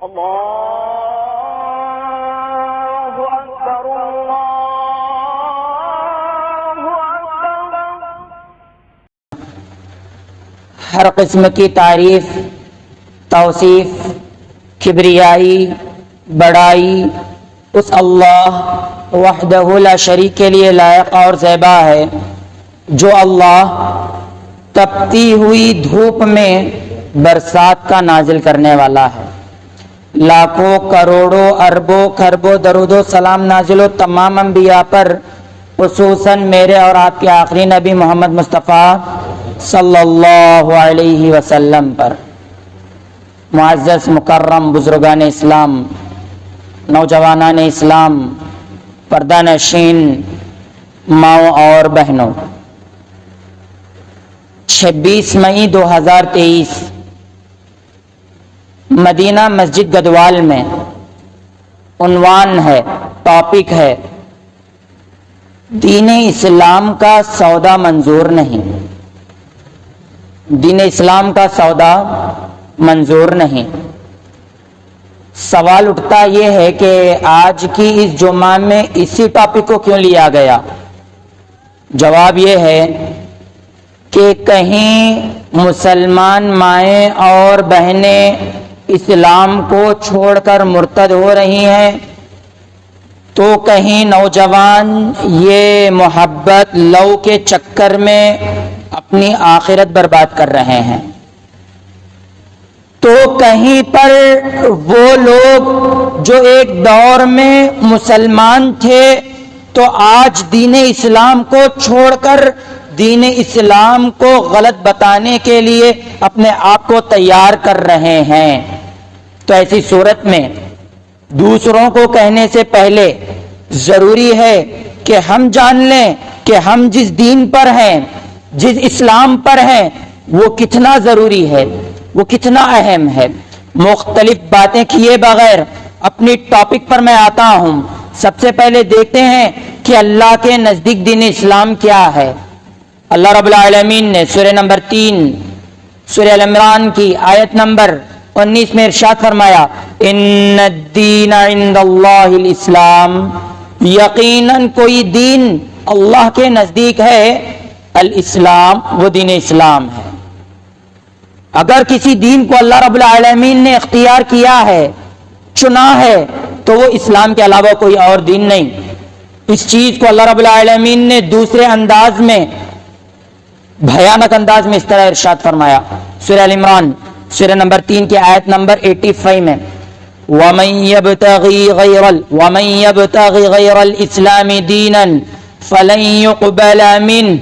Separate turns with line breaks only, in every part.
اللہ اکبر اللہ اکبر۔
ہر قسم کی تعریف، توصیف، کبریائی، بڑائی اس اللہ وحدہ لا شریک کے لیے لائق اور زیبا ہے، جو اللہ تپتی ہوئی دھوپ میں برسات کا نازل کرنے والا ہے۔ لاکھوں کروڑوں اربوں خربوں درود و سلام نازل ہو تمام انبیاء پر، خصوصاً میرے اور آپ کے آخری نبی محمد مصطفیٰ صلی اللہ علیہ وسلم پر۔ معزز مکرم بزرگان اسلام، نوجوانان اسلام، پردہ نشین ماؤں اور بہنوں، 26 مئی 2023 مدینہ مسجد گدوال میں عنوان ہے، ٹاپک ہے دین اسلام کا سودا منظور نہیں۔ دین اسلام کا سودا منظور نہیں۔ سوال اٹھتا یہ ہے کہ آج کی اس جمعہ میں اسی ٹاپک کو کیوں لیا گیا؟ جواب یہ ہے کہ کہیں مسلمان مائیں اور بہنیں اسلام کو چھوڑ کر مرتد ہو رہی ہیں، تو کہیں نوجوان یہ محبت لو کے چکر میں اپنی آخرت برباد کر رہے ہیں، تو کہیں پر وہ لوگ جو ایک دور میں مسلمان تھے تو آج دین اسلام کو چھوڑ کر دین اسلام کو غلط بتانے کے لیے اپنے آپ کو تیار کر رہے ہیں۔ تو ایسی صورت میں دوسروں کو کہنے سے پہلے ضروری ہے کہ ہم جان لیں کہ ہم جس دین پر ہیں، جس اسلام پر ہیں، وہ کتنا ضروری ہے، وہ کتنا اہم ہے۔ مختلف باتیں کیے بغیر اپنی ٹاپک پر میں آتا ہوں۔ سب سے پہلے دیکھتے ہیں کہ اللہ کے نزدیک دین اسلام کیا ہے۔ اللہ رب العالمین نے سورہ نمبر 3 سورہ ال عمران کی آیت نمبر 19 میں ارشاد فرمایا، ان الدین عند اللہ الاسلام، یقیناً کوئی دین اللہ کے نزدیک ہے الاسلام، وہ دین اسلام ہے۔ اگر کسی دین کو اللہ رب العالمین نے اختیار کیا ہے، چنا ہے، تو وہ اسلام کے علاوہ کوئی اور دین نہیں۔ اس چیز کو اللہ رب العالمین نے دوسرے انداز میں، بھیانک انداز میں اس طرح ارشاد فرمایا، سورہ ال عمران سورہ نمبر 3 کی آیت نمبر 85 میں، وَمَن يَبْتَغِي غَيْرَ الْإِسْلَامِ دِينًا فَلَن يُقْبَلَ مِنْهُ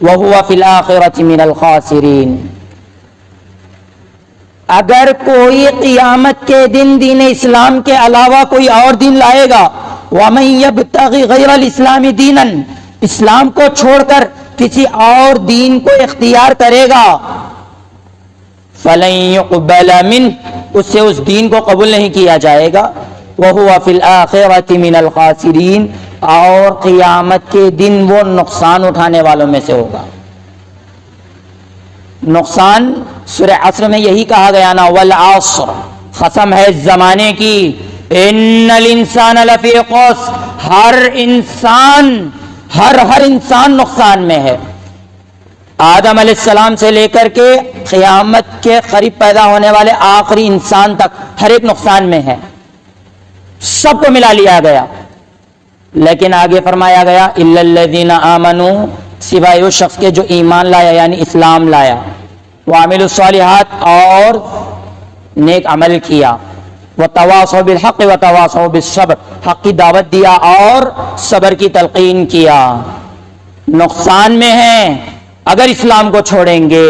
وَهُوَ فِي الْآخِرَةِ مِنَ الْخَاسِرِينَ۔ اگر کوئی قیامت کے دن دین اسلام کے علاوہ کوئی اور دین لائے گا، وَمَن يَبْتَغِي غَيْرَ الْإِسْلَامِ دِينًا، اسلام کو چھوڑ کر کسی اور دین کو اختیار کرے گا، فَلَن يُقْبَلَ مِنْهُ، اس سے اس دین کو قبول نہیں کیا جائے گا، وَهُوَ فِي الْآخِرَةِ مِنَ الْخَاسِرِينَ، اور قیامت کے دن وہ نقصان اٹھانے والوں میں سے ہوگا۔ نقصان سورہ عصر میں یہی کہا گیا نا، والعصر، قسم ہے زمانے کی، ان الانسان لفی خسر، ہر انسان نقصان میں ہے۔ آدم علیہ السلام سے لے کر کے قیامت کے قریب پیدا ہونے والے آخری انسان تک ہر ایک نقصان میں ہے، سب کو ملا لیا گیا۔ لیکن آگے فرمایا گیا، الا الذین آمنوا، سوائے اس شخص کے جو ایمان لایا یعنی اسلام لایا، وعملوا الصالحات، اور نیک عمل کیا، وتواصوا بالحق وتواصوا بالصبر، حق کی دعوت دیا اور صبر کی تلقین کیا، نقصان میں ہیں۔ اگر اسلام کو چھوڑیں گے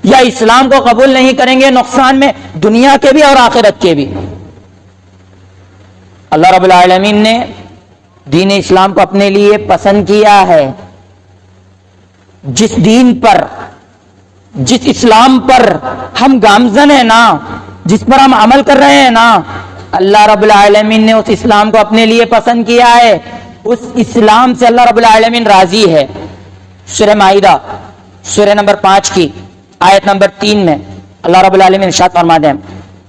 یا اسلام کو قبول نہیں کریں گے، نقصان میں دنیا کے بھی اور آخرت کے بھی۔ اللہ رب العالمین نے دین اسلام کو اپنے لیے پسند کیا ہے۔ جس دین پر، جس اسلام پر ہم گامزن ہیں نا، جس پر ہم عمل کر رہے ہیں نا، اللہ رب العالمین نے اس اسلام کو اپنے لیے پسند کیا ہے۔ اس اسلام سے اللہ رب العالمین راضی ہے۔ سورہ مائدہ سورہ نمبر 5 کی آیت نمبر 3 میں اللہ رب العالمین ارشاد فرماتے ہیں،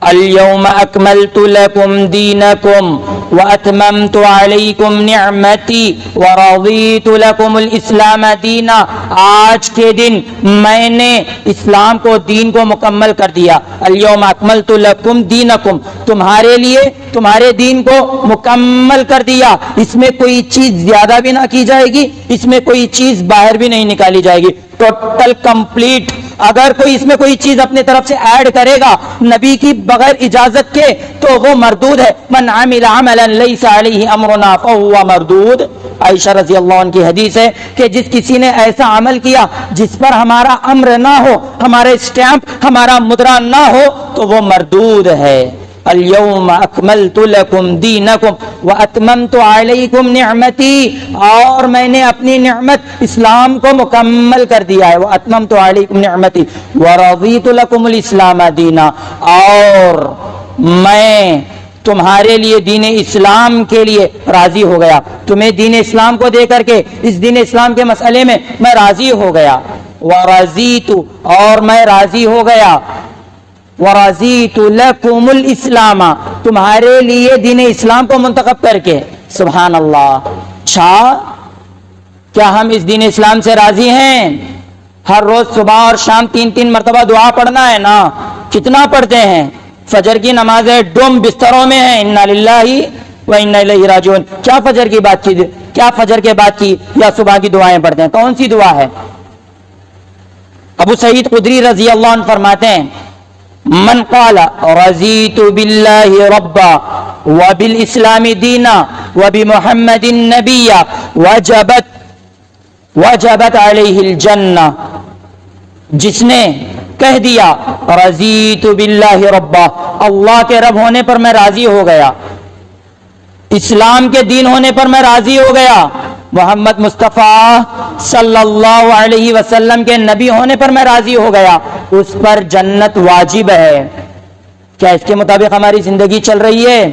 اليوم اکملت لکم دینکم واتممت علیکم نعمتی ورضیت لکم الاسلام دینا. آج کے دن میں نے اسلام کو دین کو مکمل کر دیا. اليوم اکملت لکم دینکم, تمہارے لیے تمہارے دین کو مکمل کر دیا. اس میں کوئی چیز زیادہ بھی نہ کی جائے گی, اس میں کوئی چیز باہر بھی نہیں نکالی جائے گی, ٹوٹل کمپلیٹ. اگر کوئی اس میں کوئی چیز اپنے طرف سے ایڈ کرے گا نبی کی بغیر اجازت کے تو وہ مردود ہے. من عمل عملا لیس علیہ امرنا فہو مردود. عائشہ رضی اللہ عنہ کی حدیث ہے کہ جس کسی نے ایسا عمل کیا جس پر ہمارا امر نہ ہو, ہمارے اسٹیمپ, ہمارا مدرا نہ ہو, تو وہ مردود ہے. اليوم اکملت لکم دینکم واتممت علیکم نعمتی, اور میں نے اپنی نعمت اسلام کو مکمل کر دیا ہے. واتممت علیکم نعمتی ورضیت لکم الاسلام دینا, اور میں تمہارے لیے دین اسلام کے لیے راضی ہو گیا. تمہیں دین اسلام کو دے کر کے اس دین اسلام کے مسئلے میں میں راضی ہو گیا. ورضیت, اور میں راضی ہو گیا. ورضیت لکم الاسلام, تمہارے لیے دین اسلام کو منتخب کر کے. سبحان اللہ. اچھا, کیا ہم اس دین اسلام سے راضی ہیں؟ ہر روز صبح اور شام 3 مرتبہ دعا پڑھنا ہے نا. کتنا پڑھتے ہیں؟ فجر کی نمازیں ڈوم بستروں میں ہیں, انا للہ و انا الیہ راجعون. کیا فجر کی بات کی, کیا فجر کے بعد کی یا صبح کی دعائیں پڑھتے ہیں؟ کون سی دعا ہے؟ ابو سعید خدری رضی اللہ عنہ فرماتے ہیں من قال رضیت باللہ ربا وبالاسلام دینا وبمحمد نبیا وجبت علیہ الجنہ. جس نے کہہ دیا رضیت باللہ ربا, اللہ کے رب ہونے پر میں راضی ہو گیا, اسلام کے دین ہونے پر میں راضی ہو گیا, محمد مصطفیٰ صلی اللہ علیہ وسلم کے نبی ہونے پر میں راضی ہو گیا, اس پر جنت واجب ہے. کیا اس کے مطابق ہماری زندگی چل رہی ہے؟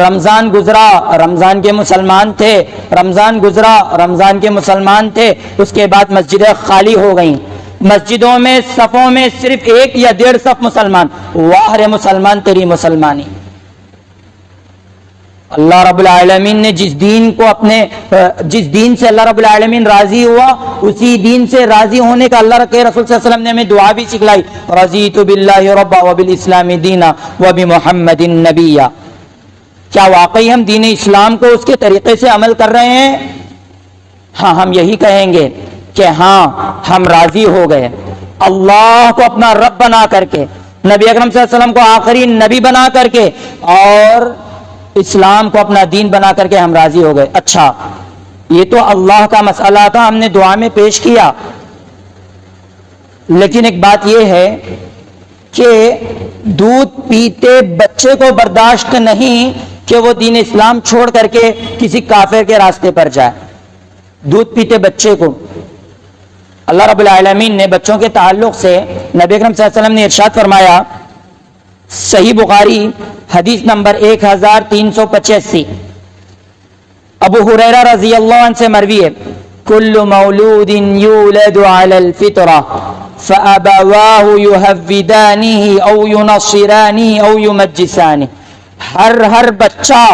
رمضان گزرا, رمضان کے مسلمان تھے, رمضان گزرا, رمضان کے مسلمان تھے, اس کے بعد مسجدیں خالی ہو گئیں, مسجدوں میں صفوں میں صرف 1 یا 1.5 صف مسلمان. واہ رے مسلمان, تیری مسلمانی. اللہ رب العالمین نے جس دین سے اللہ رب العالمین راضی ہوا, اسی دین سے راضی ہونے کا اللہ کے رسول صلی اللہ علیہ وسلم نے ہمیں دعا بھی سکھلائی. رضیت باللہ ربا وبالاسلام دینا وبمحمد نبیا. کیا واقعی ہم دین اسلام کو اس کے طریقے سے عمل کر رہے ہیں؟ ہاں, ہم یہی کہیں گے کہ ہاں ہم راضی ہو گئے. اللہ کو اپنا رب بنا کر کے, نبی اکرم صلی اللہ علیہ وسلم کو آخری نبی بنا کر کے, اور اسلام کو اپنا دین بنا کر کے ہم راضی ہو گئے. اچھا, یہ تو اللہ کا مسئلہ تھا, ہم نے دعا میں پیش کیا. لیکن ایک بات یہ ہے کہ دودھ پیتے بچے کو برداشت نہیں کہ وہ دین اسلام چھوڑ کر کے کسی کافر کے راستے پر جائے. دودھ پیتے بچے کو اللہ رب العالمین نے بچوں کے تعلق سے نبی اکرم صلی اللہ علیہ وسلم نے ارشاد فرمایا, صحیح بخاری حدیث نمبر 1385, ابو ہریرہ رضی اللہ عنہ سے مروی ہے, کل مولود یولد علی الفطرہ فابواہ یہودانہ او ینصرانہ او یمجسانہ. ہر بچہ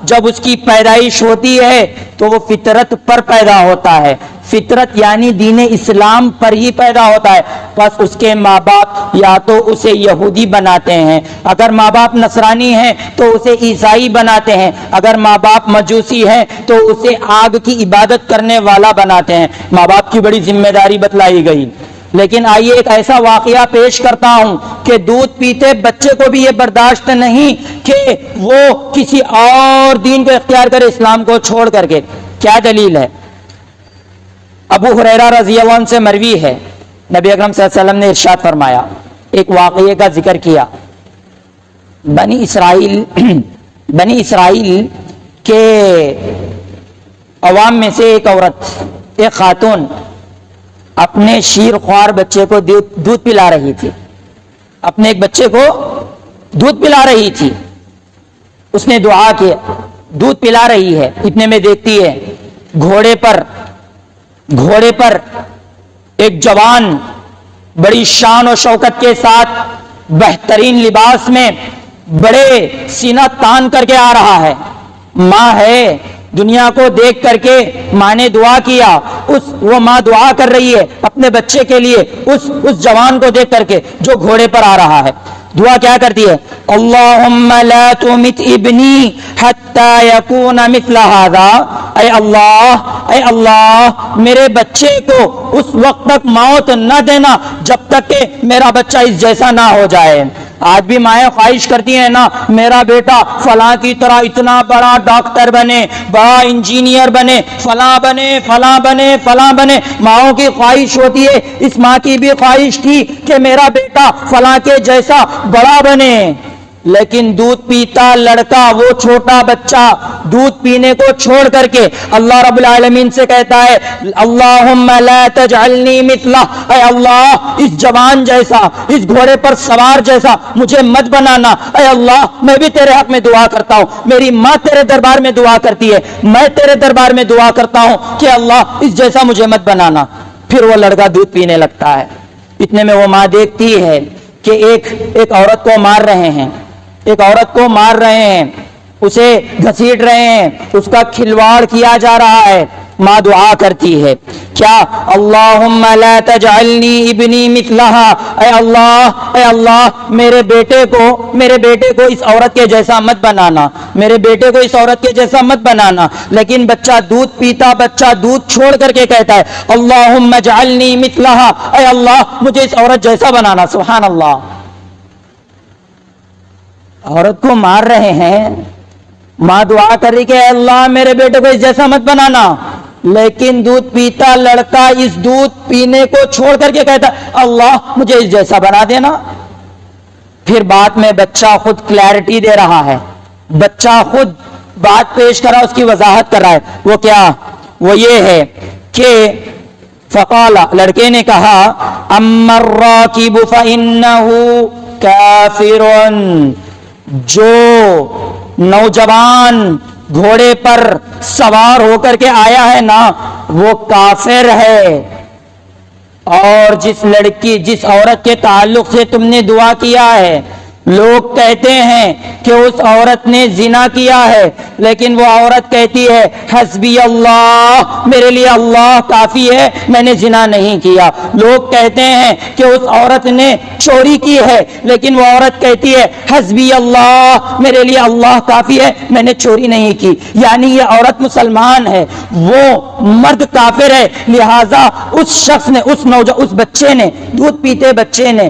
جب اس کی پیدائش ہوتی ہے تو وہ فطرت پر پیدا ہوتا ہے. فطرت یعنی دین اسلام پر ہی پیدا ہوتا ہے. بس اس کے ماں باپ یا تو اسے یہودی بناتے ہیں, اگر ماں باپ نصرانی ہیں تو اسے عیسائی بناتے ہیں, اگر ماں باپ مجوسی ہیں تو اسے آگ کی عبادت کرنے والا بناتے ہیں. ماں باپ کی بڑی ذمہ داری بتلائی گئی. لیکن آئیے ایک ایسا واقعہ پیش کرتا ہوں کہ دودھ پیتے بچے کو بھی یہ برداشت نہیں کہ وہ کسی اور دین کو اختیار کرے اسلام کو چھوڑ کر کے. کیا دلیل ہے؟ ابو ہریرہ رضی اللہ عنہ سے مروی ہے, نبی اکرم صلی اللہ علیہ وسلم نے ارشاد فرمایا, ایک واقعے کا ذکر کیا. بنی اسرائیل کے عوام میں سے ایک عورت, ایک خاتون اپنے شیر خوار بچے کو دودھ پلا رہی تھی. اپنے ایک بچے کو دودھ پلا رہی تھی. اس نے دعا کی, دودھ پلا رہی ہے, اتنے میں دیکھتی ہے گھوڑے پر ایک جوان بڑی شان و شوکت کے ساتھ بہترین لباس میں بڑے سینہ تان کر کے آ رہا ہے، ماں ہے، دنیا کو دیکھ کر کے ماں نے دعا کیا، وہ ماں دعا کر رہی ہے اپنے بچے کے لیے، اس جوان کو دیکھ کر کے جو گھوڑے پر آ رہا ہے، دعا کیا کرتی ہے؟ اللہم لا تمت ابنی حتی یکون مثل ھذا، اے اللہ میرے بچے کو اس وقت تک موت نہ دینا جب تک کہ میرا بچہ اس جیسا نہ ہو جائے۔ آج بھی مائیں خواہش کرتی ہیں نا، میرا بیٹا فلاں کی طرح اتنا بڑا ڈاکٹر بنے، بڑا انجینئر بنے، فلاں بنے فلاں بنے فلاں بنے۔ ماؤں کی خواہش ہوتی ہے، اس ماں کی بھی خواہش تھی کہ میرا بیٹا فلاں کے جیسا بڑا بنے، لیکن دودھ پیتا لڑکا، وہ چھوٹا بچہ دودھ پینے کو چھوڑ کر کے اللہ رب العالمین سے کہتا ہے اللہم لا تجعلنی مثلہ، اے اللہ اس جوان جیسا، اس گھوڑے پر سوار جیسا مجھے مت بنانا۔ اے اللہ میں بھی تیرے حق میں دعا کرتا ہوں، میری ماں تیرے دربار میں دعا کرتی ہے، میں تیرے دربار میں دعا کرتا ہوں کہ اللہ اس جیسا مجھے مت بنانا۔ پھر وہ لڑکا دودھ پینے لگتا ہے، اتنے میں وہ ماں دیکھتی ہے کہ ایک عورت کو مار رہے ہیں، ایک عورت کو مار رہے ہیں، اسے گھسیٹ رہے ہیں، اس کا کھلواڑ کیا جا رہا ہے۔ ماں دعا کرتی ہے کیا؟ اللہم لا تجعلنی ابنی مثلہا، اے اللہ میرے بیٹے کو اس عورت کے جیسا مت بنانا، میرے بیٹے کو اس عورت کے جیسا مت بنانا۔ لیکن بچہ دودھ پیتا، بچہ دودھ چھوڑ کر کے کہتا ہے اللہم اجعلنی مثلہا، اے اللہ مجھے اس عورت جیسا بنانا۔ سبحان اللہ، عورت کو مار رہے ہیں، ماں دعا کر رہی کہ اے اللہ میرے بیٹے کو اس جیسا مت بنانا، لیکن دودھ پیتا لڑکا اس دودھ پینے کو چھوڑ کر کے کہتا اللہ مجھے اس جیسا بنا دینا۔ پھر بعد میں بچہ خود کلیئرٹی دے رہا ہے، بچہ خود بات پیش کر رہا، اس کی وضاحت کر رہا ہے۔ وہ کیا؟ وہ یہ ہے کہ فقال، لڑکے نے کہا اما الراکب فإنہ کافر، جو نوجوان گھوڑے پر سوار ہو کر کے آیا ہے نا وہ کافر ہے، اور جس عورت کے تعلق سے تم نے دعا کیا ہے، لوگ کہتے ہیں کہ اس عورت نے زنا کیا ہے، لیکن وہ عورت کہتی ہے حسبی اللہ، میرے لیے اللہ کافی ہے، میں نے زنا نہیں کیا۔ لوگ کہتے ہیں کہ اس عورت نے چوری کی ہے، لیکن وہ عورت کہتی ہے حسبی اللہ، میرے لیے اللہ کافی ہے، میں نے چوری نہیں کی۔ یعنی یہ عورت مسلمان ہے، وہ مرد کافر ہے، لہذا اس شخص نے، اس بچے نے، دودھ پیتے بچے نے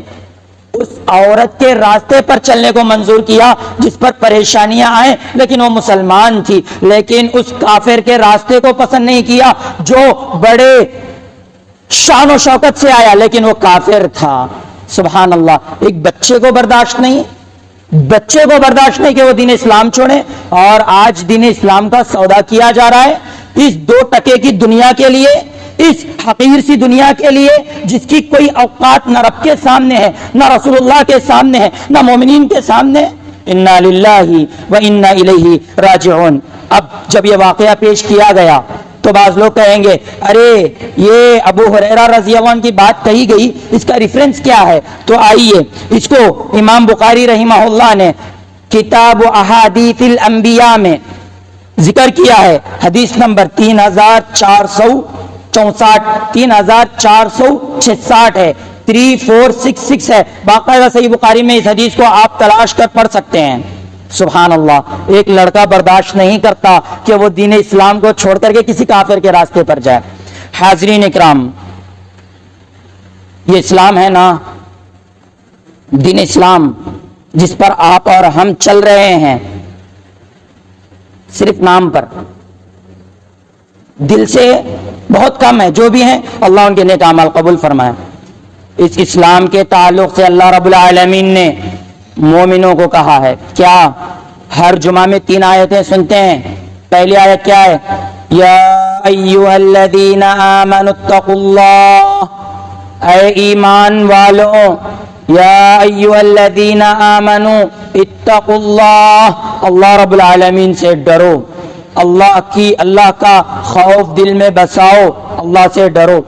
اس عورت کے راستے پر چلنے کو منظور کیا جس پر پریشانیاں آئیں، لیکن وہ مسلمان تھی۔ لیکن اس کافر کے راستے کو پسند نہیں کیا جو بڑے شان و شوکت سے آیا، لیکن وہ کافر تھا۔ سبحان اللہ، ایک بچے کو برداشت نہیں کہ وہ دین اسلام چھوڑے، اور آج دین اسلام کا سودا کیا جا رہا ہے اس 2 ٹکے کی دنیا کے لیے، اس حقیر سی دنیا کے لیے جس کی کوئی اوقات نہ رب کے سامنے ہے، نہ رسول اللہ کے سامنے ہے، نہ مومنین کے سامنے۔ انا للہ و انا الیہ راجعون۔ اب جب یہ واقعہ پیش کیا گیا تو بعض لوگ کہیں گے ارے یہ ابو ہریرہ رضی اللہ عنہ کی بات کہی گئی، اس کا ریفرنس کیا ہے؟ تو آئیے اس کو امام بخاری رحمہ اللہ نے کتاب احادیث الانبیاء میں ذکر کیا ہے، حدیث نمبر 3466 ہے، 3466 ہے، باقاعدہ صحیح بخاری میں اس حدیث کو آپ تلاش کر پڑھ سکتے ہیں۔ سبحان اللہ، ایک لڑکا برداشت نہیں کرتا کہ وہ دین اسلام کو چھوڑ کر کے کسی کافر کے راستے پر جائے۔ حاضرین اکرام، یہ اسلام ہے نا، دین اسلام جس پر آپ اور ہم چل رہے ہیں، صرف نام پر، دل سے بہت کم ہے، جو بھی ہیں اللہ ان کے نیک اعمال قبول فرمائے۔ اس اسلام کے تعلق سے اللہ رب العالمین نے مومنوں کو کہا ہے، کیا؟ ہر جمعہ میں 3 آیتیں سنتے ہیں۔ پہلی آیت کیا ہے؟ یا ایھا الذین آمنوا اتقوا اللہ، اے ایمان والوں، یا ایھا الذین آمنوا اتقوا اللہ، اللہ رب العالمین سے ڈرو، اللہ کا خوف دل میں بساؤ، اللہ سے ڈرو،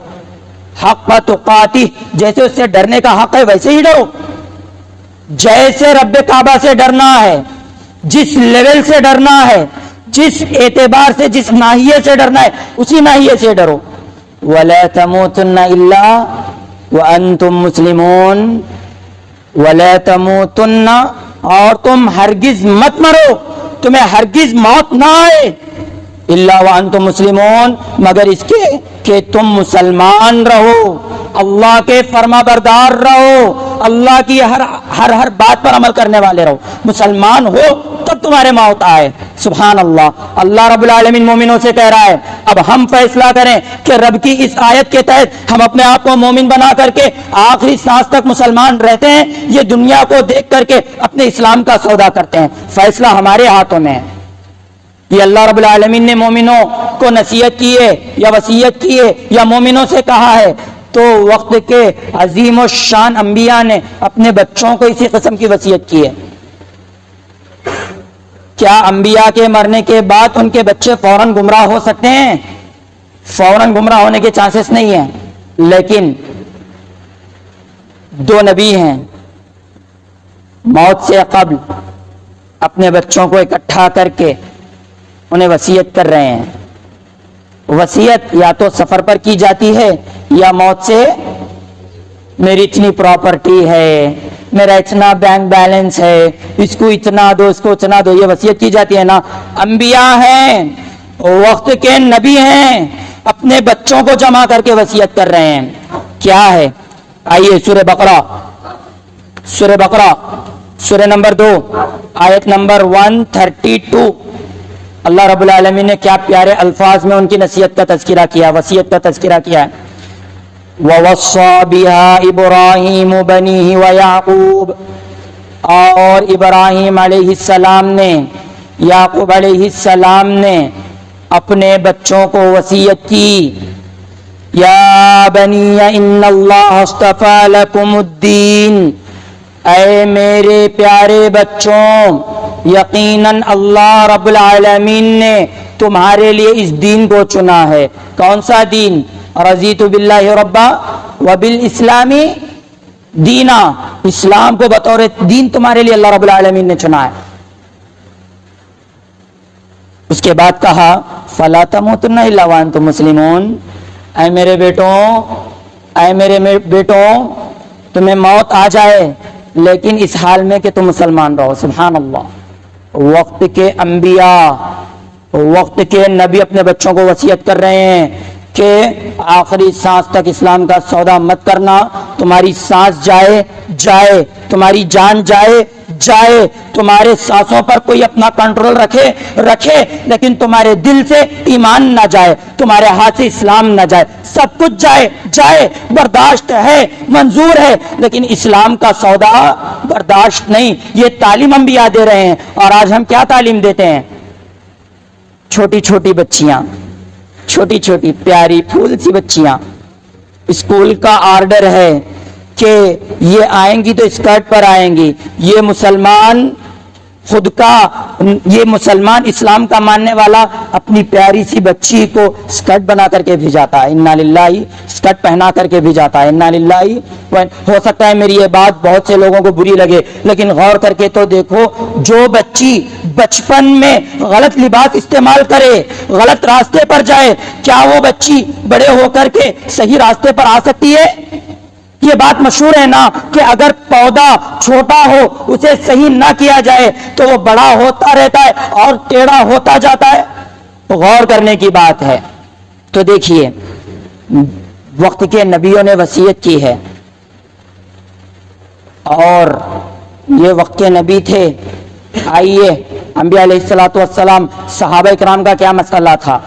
حق تقاتہ، جیسے اس سے ڈرنے کا حق ہے ویسے ہی ڈرو۔ جیسے رب کعبہ سے ڈرنا ہے، جس لیول سے ڈرنا ہے، جس اعتبار سے، جس ناحیے سے ڈرنا ہے، اسی ناحیے سے ڈرو. وَلَا تَمُوتُنَّ إِلَّا وَأَنْتُمْ مُسْلِمُونَ. وَلَا تَمُوتُنَّ، اور تم ہرگز مت مرو، تمہیں ہرگز موت نہ آئے، الا وانتم مسلمون، مگر اس کے کہ تم مسلمان رہو، اللہ کے فرما بردار رہو، اللہ کی ہر بات پر عمل کرنے والے رہو. مسلمان ہو تب تمہارے موت آئے. سبحان اللہ. اللہ رب العالمین مومنوں سے کہہ رہا ہے اب ہم فیصلہ کریں کہ رب کی اس آیت کے تحت ہم اپنے آپ کو مومن بنا کر کے آخری سانس تک مسلمان رہتے ہیں، یہ دنیا کو دیکھ کر کے اپنے اسلام کا سودا کرتے ہیں. فیصلہ ہمارے ہاتھوں میں ہے. یہ اللہ رب العالمین نے مومنوں کو نصیحت کی ہے یا وصیت کی ہے یا مومنوں سے کہا ہے، تو وقت کے عظیم و شان انبیاء نے اپنے بچوں کو اسی قسم کی وصیت کی ہے. کیا انبیاء کے مرنے کے بعد ان کے بچے فوراً گمراہ ہو سکتے ہیں؟ فوراً گمراہ ہونے کے چانسز نہیں ہیں، لیکن دو نبی ہیں موت سے قبل اپنے بچوں کو اکٹھا کر کے انہیں وصیت کر رہے ہیں. وصیت یا تو سفر پر کی جاتی ہے یا موت سے میری اتنی پراپرٹی ہے، میرا اتنا بینک بیلنس ہے، اس کو اتنا دو، اس کو اتنا دو، یہ وصیت کی جاتی ہے نا. انبیاء ہیں، وقت کے نبی ہیں، اپنے بچوں کو جمع کر کے وصیت کر رہے ہیں. کیا ہے؟ آئیے سورہ بقرہ سورہ نمبر 2 آیت نمبر 132. اللہ رب العالمین نے کیا پیارے الفاظ میں ان کی نصیحت کا تذکرہ کیا، وصیت کا تذکرہ کیا ہے. وَوَصَّى بِهَا إِبْرَاهِيمُ بَنِيهِ وَيَعْقُوبُ، اور ابراہیم علیہ السلام نے، یعقوب علیہ السلام نے اپنے بچوں کو وصیت کی، یا بنی ان اللہ اصطفى لکم الدین، اے میرے پیارے بچوں، یقیناً اللہ رب العالمین نے تمہارے لیے اس دین کو چنا ہے. کون سا دین؟ رضیت باللہ ربا وبالاسلام دینا، اسلام کو بطور دین تمہارے لیے اللہ رب العالمین نے چنا ہے. اس کے بعد کہا فلا تموتن الا وانتم مسلمون، اے میرے بیٹوں تمہیں موت آ جائے لیکن اس حال میں کہ تم مسلمان رہو. سبحان اللہ. وقت کے انبیاء، وقت کے نبی اپنے بچوں کو وصیت کر رہے ہیں کہ آخری سانس تک اسلام کا سودا مت کرنا. تمہاری سانس جائے، تمہاری جان جائے، تمہارے سانسوں پر کوئی اپنا کنٹرول رکھے لیکن تمہارے دل سے ایمان نہ جائے، تمہارے ہاتھ سے اسلام نہ جائے. سب کچھ جائے، برداشت ہے، منظور ہے، لیکن اسلام کا سودا برداشت نہیں. یہ تعلیم انبیاء دے رہے ہیں. اور آج ہم کیا تعلیم دیتے ہیں؟ چھوٹی چھوٹی بچیاں، چھوٹی چھوٹی پیاری پھول سی بچیاں، اسکول کا آرڈر ہے کہ یہ آئیں گی تو اسکرٹ پر آئیں گی. یہ مسلمان اسلام کا ماننے والا اپنی پیاری سی بچی کو اسکرٹ بنا کر کے بھیجاتا ہے، انا للہ، اسکرٹ پہنا کر کے بھیجاتا ہے، انا للہ. ہو سکتا ہے میری یہ بات بہت سے لوگوں کو بری لگے، لیکن غور کر کے تو دیکھو، جو بچی بچپن میں غلط لباس استعمال کرے، غلط راستے پر جائے، کیا وہ بچی بڑے ہو کر کے صحیح راستے پر آ سکتی ہے؟ یہ بات مشہور ہے نا کہ اگر پودا چھوٹا ہو، اسے صحیح نہ کیا جائے تو وہ بڑا ہوتا رہتا ہے اور ٹیڑھا ہوتا جاتا ہے. غور کرنے کی بات ہے. تو دیکھیے، وقت کے نبیوں نے وصیت کی ہے، اور یہ وقت کے نبی تھے. آئیے، انبیاء علیہ الصلوۃ والسلام، صحابہ کرام کا کیا مسئلہ تھا.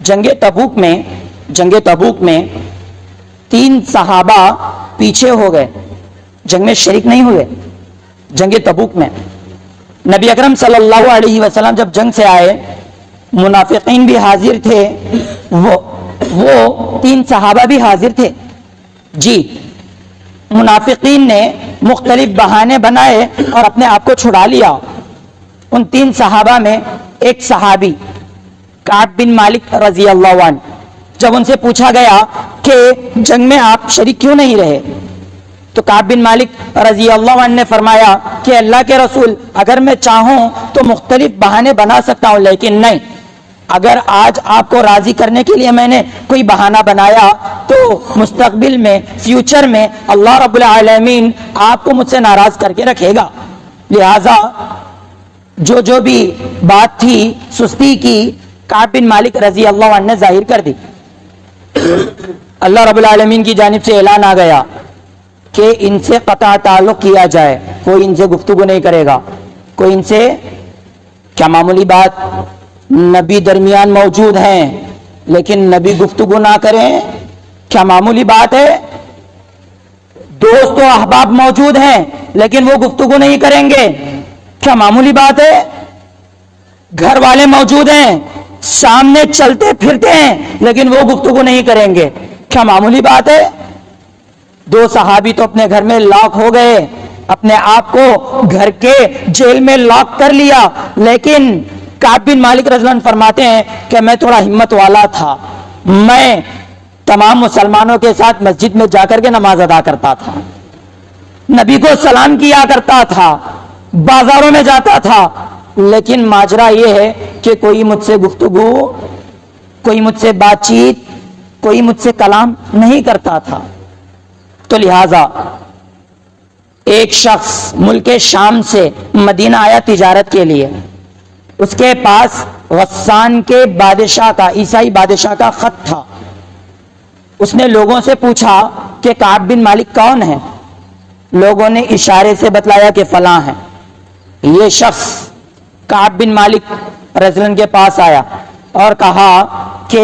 جنگ تبوک میں 3 صحابہ پیچھے ہو گئے، جنگ میں شریک نہیں ہوئے. جنگ تبوک میں نبی اکرم صلی اللہ علیہ وسلم جب جنگ سے آئے، منافقین بھی حاضر تھے، وہ 3 صحابہ بھی حاضر تھے. جی، منافقین نے مختلف بہانے بنائے اور اپنے آپ کو چھڑا لیا. ان 3 صحابہ میں ایک صحابی کعب بن مالک رضی اللہ عنہ، جب ان سے پوچھا گیا کہ جنگ میں آپ شریک کیوں نہیں رہے، تو کعب بن مالک رضی اللہ عنہ نے فرمایا کہ اللہ کے رسول اگر میں چاہوں تو مختلف بہانے بنا سکتا ہوں، لیکن نہیں، اگر آج آپ کو راضی کرنے کے لیے میں نے کوئی بہانہ بنایا تو مستقبل میں، فیوچر میں اللہ رب العالمین آپ کو مجھ سے ناراض کر کے رکھے گا۔ لہذا جو بھی بات تھی سستی کی کعب بن مالک رضی اللہ عنہ نے ظاہر کر دی۔ اللہ رب العالمین کی جانب سے اعلان آ گیا کہ ان سے قطع تعلق کیا جائے، کوئی ان سے گفتگو نہیں کرے گا، کوئی ان سے، کیا معمولی بات، نبی درمیان موجود ہیں لیکن نبی گفتگو نہ کریں، کیا معمولی بات ہے؟ دوست و احباب موجود ہیں لیکن وہ گفتگو نہیں کریں گے، کیا معمولی بات ہے؟ گھر والے موجود ہیں، سامنے چلتے پھرتے ہیں لیکن وہ گفتگو نہیں کریں گے، کیا معمولی بات ہے؟ دو صحابی تو اپنے گھر میں لاک ہو گئے، اپنے آپ کو گھر کے جیل میں لاک کر لیا، لیکن کعب بن مالک رضی اللہ عنہ فرماتے ہیں کہ میں تھوڑا ہمت والا تھا، میں تمام مسلمانوں کے ساتھ مسجد میں جا کر کے نماز ادا کرتا تھا، نبی کو سلام کیا کرتا تھا، بازاروں میں جاتا تھا، لیکن ماجرا یہ ہے کہ کوئی مجھ سے گفتگو، کوئی مجھ سے بات چیت، کوئی مجھ سے کلام نہیں کرتا تھا۔ تو لہذا ایک شخص ملک شام سے مدینہ آیا تجارت کے لیے، اس کے پاس غسان کے بادشاہ کا، عیسائی بادشاہ کا خط تھا۔ اس نے لوگوں سے پوچھا کہ کعب بن مالک کون ہے؟ لوگوں نے اشارے سے بتلایا کہ فلاں ہے۔ یہ شخص کعب بن مالک رضی اللہ عنہ کے پاس آیا اور کہا کہ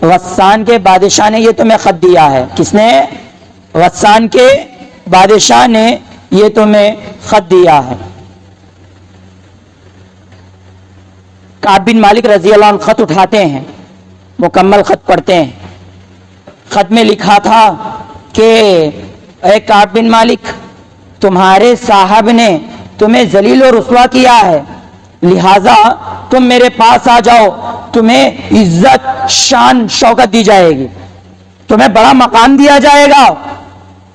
غسان کے بادشاہ نے یہ تمہیں خط دیا ہے۔ کس نے؟ غسان کے بادشاہ نے یہ تمہیں خط دیا ہے۔ کعب بن مالک رضی اللہ عنہ خط اٹھاتے ہیں، مکمل خط پڑھتے ہیں۔ خط میں لکھا تھا کہ اے کعب بن مالک، تمہارے صاحب نے تمہیں ذلیل و رسوا کیا ہے، لہذا تم میرے پاس آ جاؤ، تمہیں عزت، شان، شوکت دی جائے گی، تمہیں بڑا مقام دیا جائے گا،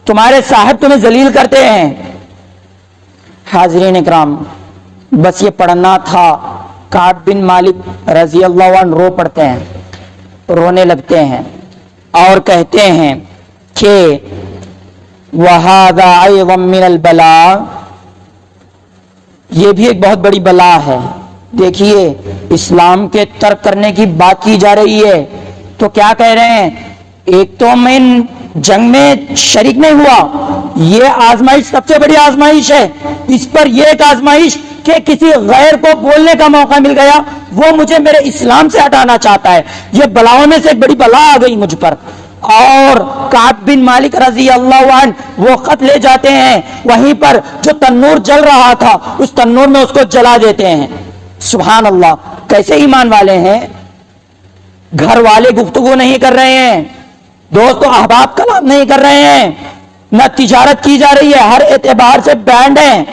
تمہارے صاحب تمہیں ذلیل کرتے ہیں۔ حاضرین اکرام، بس یہ پڑھنا تھا، کعب بن مالک رضی اللہ عنہ رو پڑتے ہیں، رونے لگتے ہیں اور کہتے ہیں کہ وَهَذَا أَيْضًا مِنَ الْبَلَاءِ، یہ بھی ایک بہت بڑی بلا ہے۔ دیکھیے، اسلام کے ترک کرنے کی بات کی جا رہی ہے تو کیا کہہ رہے ہیں؟ ایک تو میں جنگ میں شریک نہیں ہوا، یہ آزمائش سب سے بڑی آزمائش ہے، اس پر یہ ایک آزمائش کہ کسی غیر کو بولنے کا موقع مل گیا، وہ مجھے میرے اسلام سے ہٹانا چاہتا ہے، یہ بلاؤں میں سے ایک بڑی بلا آ گئی مجھ پر۔ اور کعب بن مالک رضی اللہ عنہ وہ خط لے جاتے ہیں، وہیں پر جو تنور جل رہا تھا اس تنور میں اس کو جلا دیتے ہیں۔ سبحان اللہ، کیسے ایمان والے ہیں! گھر والے گفتگو نہیں کر رہے ہیں، دوست و احباب کلام نہیں کر رہے ہیں، نہ تجارت کی جا رہی ہے، ہر اعتبار سے بینڈ ہیں۔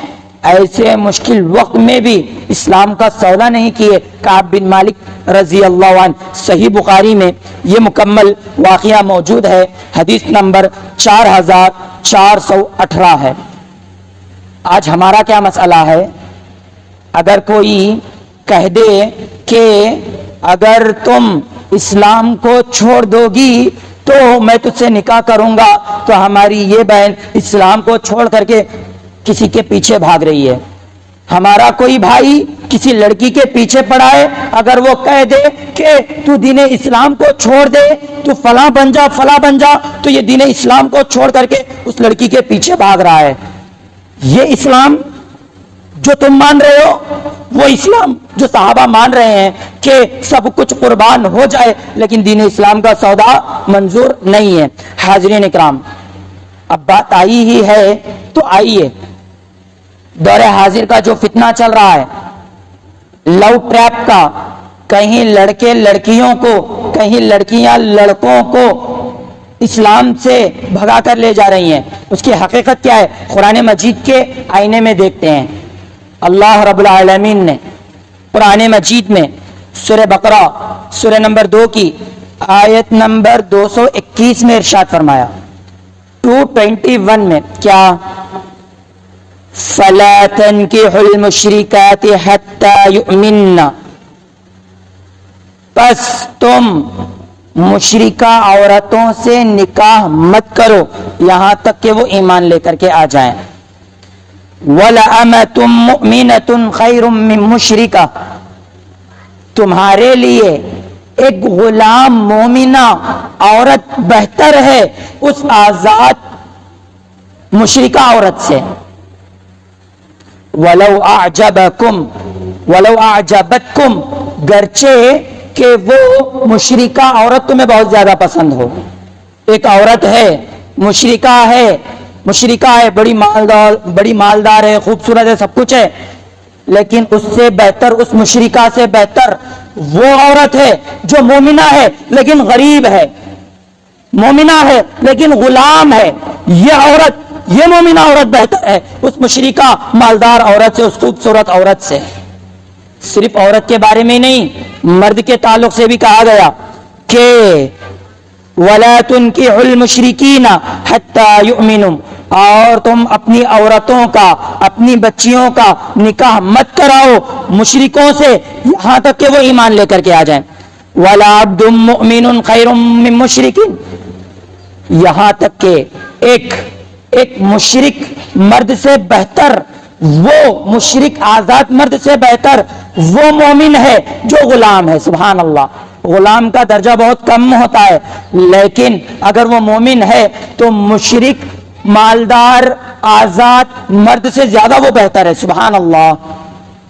ایسے مشکل وقت میں بھی اسلام کا سودا نہیں کیے کعب بن مالک رضی اللہ عنہ۔ صحیح بخاری میں یہ مکمل واقعہ موجود ہے، حدیث نمبر 4418 ہے۔ آج ہمارا کیا مسئلہ ہے؟ اگر کوئی کہہ دے کہ اگر تم اسلام کو چھوڑ دو گی تو میں تجھ سے نکاح کروں گا، تو ہماری یہ بہن اسلام کو چھوڑ کر کے کسی کے پیچھے بھاگ رہی ہے۔ ہمارا کوئی بھائی کسی لڑکی کے پیچھے پڑا ہے، اگر وہ کہہ دے کہ تو دین اسلام کو چھوڑ دے، تو فلاں بن جا، فلاں بن جا، تو یہ دین اسلام کو چھوڑ کر کے اس لڑکی کے پیچھے بھاگ رہا ہے۔ یہ اسلام جو تم مان رہے ہو، وہ اسلام جو صحابہ مان رہے ہیں کہ سب کچھ قربان ہو جائے، لیکن دین اسلام کا سودا منظور نہیں ہے۔ حاضرین اکرام، اب بات آئی ہی ہے تو آئیے، دور حاضر کا جو فتنہ چل رہا ہے، لو ٹریپ کا، کہیں لڑکے لڑکیوں کو، کہیں لڑکیاں لڑکوں کو اسلام سے بھگا کر لے جا رہی ہیں، اس کی حقیقت کیا ہے؟ قرآن مجید کے آئینے میں دیکھتے ہیں۔ اللہ رب العالمین نے قرآن مجید میں سورہ بقرہ سورہ نمبر 2 کی آیت نمبر 221 میں ارشاد فرمایا، وَإِذَا قِيلَ لَهُمْ آمِنُوا كَمَا آمَنَ النَّاسُ قَالُوا أَنُؤْمِنُ كَمَا آمَنَ النَّاسُ، جب ان سے کہا جائے کہ ایمان لائے جیسے لوگوں نے ایمان لیا، 2:21 میں کیا فَلَا تَنْكِحُوا الْمُشْرِكَاتِ حَتَّى يُؤْمِنَّ، پس تم مشرکہ عورتوں سے نکاح مت کرو یہاں تک کہ وہ ایمان لے کر کے آ جائیں. وَلَأَمَةٌ مُؤْمِنَةٌ خَيْرٌ مِّن مُشْرِكَةٍ، تمہارے لیے ایک غلام مومنہ عورت بہتر ہے اس آزاد مشرکہ عورت سے. وَلَوْ أَعْجَبَتْكُمْ، گرچہ کہ وہ مشرکہ عورت تمہیں بہت زیادہ پسند ہو. ایک عورت ہے مشرکہ ہے بڑی مالدار ہے، خوبصورت ہے، سب کچھ ہے، لیکن اس سے بہتر، اس مشرکہ سے بہتر وہ عورت ہے جو مومنہ ہے لیکن غریب ہے، مومنہ ہے لیکن غلام ہے. یہ مومنہ عورت بہتر ہے اس مشرکہ مالدار عورت سے، اس خوبصورت عورت سے. صرف عورت کے بارے میں نہیں، مرد کے تعلق سے بھی کہا گیا کہ وَلَا تُنْكِحُوا الْمُشْرِكِينَ حَتَّى يُؤْمِنُوا، اور تم اپنی عورتوں کا، اپنی بچیوں کا نکاح مت کراؤ مشرکوں سے یہاں تک کہ وہ ایمان لے کر کے آ جائیں. وَلَا عَبْدٌ مُؤْمِنٌ خَيْرٌ مِّن مُشْرِكٍ، یہاں تک کہ ایک مشرک مرد سے بہتر، وہ مشرک آزاد مرد سے بہتر وہ مومن ہے جو غلام ہے. سبحان اللہ، غلام کا درجہ بہت کم ہوتا ہے، لیکن اگر وہ مومن ہے تو مشرک مالدار آزاد مرد سے زیادہ وہ بہتر ہے. سبحان اللہ.